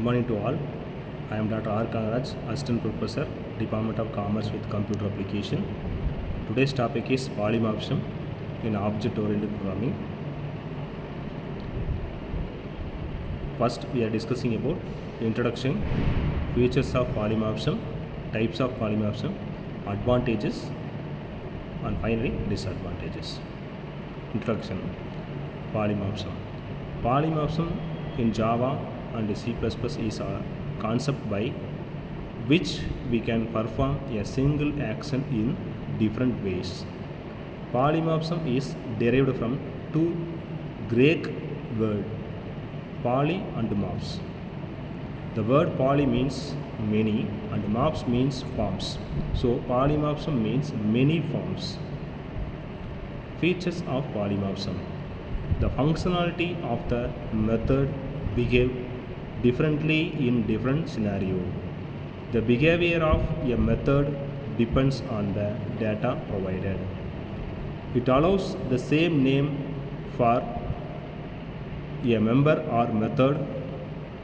morning to all. I am Dr. R. Kangaraj, Assistant Professor, Department of Commerce with Computer Application. Today's topic is polymorphism in object-oriented programming. First, we are discussing about introduction, features of polymorphism, types of polymorphism, advantages, and finally disadvantages. Introduction. Polymorphism. Polymorphism in Java and C++ is a concept by which we can perform a single action in different ways. Polymorphism is derived from two Greek words, poly and morphs. The word poly means many and morphs means forms. So polymorphism means many forms. Features of polymorphism. The functionality of the method behave differently in different scenarios. The behavior of a method depends on the data provided. It allows the same name for a member or method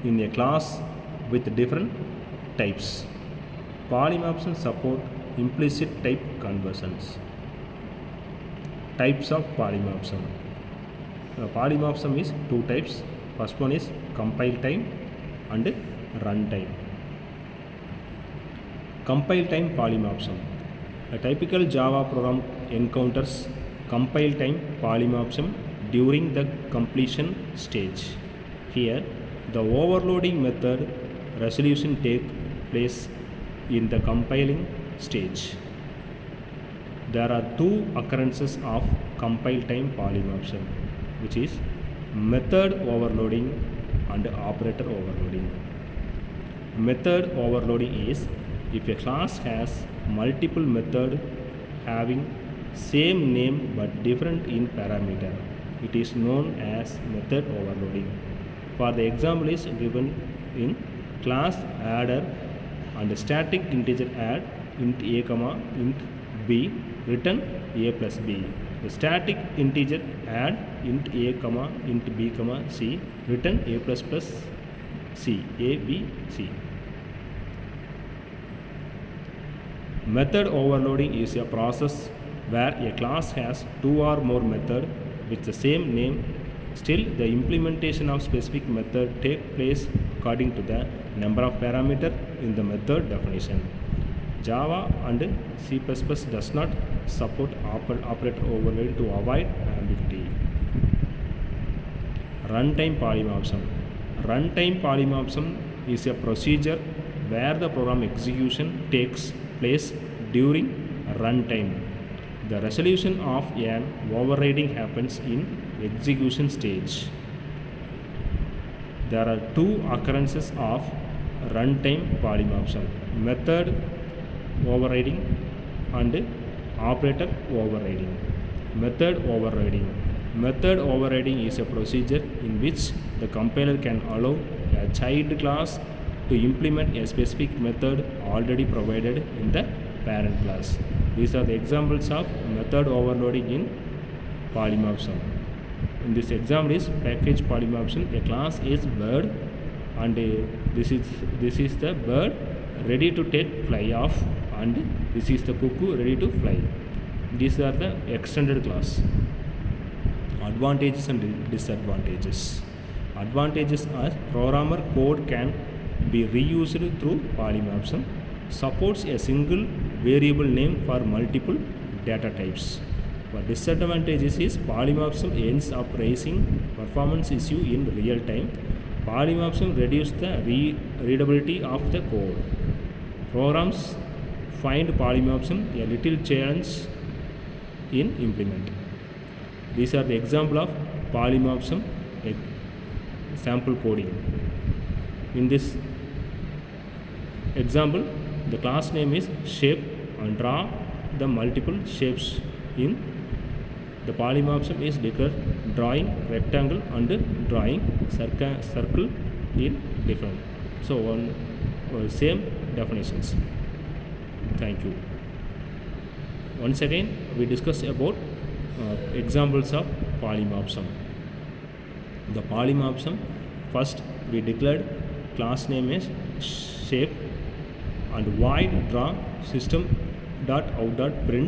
in a class with different types. Polymorphism support implicit type conversions. Types of polymorphism. Polymorphism is two types. First one is compile time and runtime. Compile time polymorphism. A typical Java program encounters compile time polymorphism during the completion stage. Here, the overloading method resolution takes place in the compiling stage. There are two occurrences of compile time polymorphism, which is method overloading and operator overloading. Method overloading is if a class has multiple methods having same name but different in parameter. It is known as method overloading. For the example is given in class adder and static integer add int a comma int b return a plus b. The static integer add int a comma int b comma c return a plus plus c, a b c. Method overloading is a process where a class has two or more methods with the same name. Still, the implementation of specific method takes place according to the number of parameters in the method definition. Java and C++ does not support operator overloading to avoid ambiguity. Runtime polymorphism. Runtime polymorphism is a procedure where the program execution takes place during runtime. The resolution of an overriding happens in execution stage. There are two occurrences of runtime polymorphism: method overriding and operator overriding. Method overriding. Method overriding is a procedure in which the compiler can allow a child class to implement a specific method already provided in the parent class. These are the examples of method overloading in polymorphism. In this example is package polymorphism. A class is bird and this is the bird ready to take fly off and this is the cuckoo ready to fly. These are the extended class. Advantages and disadvantages. Advantages are programmer code can be reused through polymorphism, supports a single variable name for multiple data types. For disadvantages is polymorphism ends up raising performance issue in real time. Polymorphism reduces the readability of the code. Programs find polymorphism a little challenge in implementing. These are the example of polymorphism sample coding. In this example, the class name is shape and draw the multiple shapes in. The polymorphism is declared drawing rectangle and drawing circle in different. So same definitions. Thank you. Once again, we discuss about examples of polymorphism. The polymorphism, first we declared class name is shape, and void draw system dot out dot print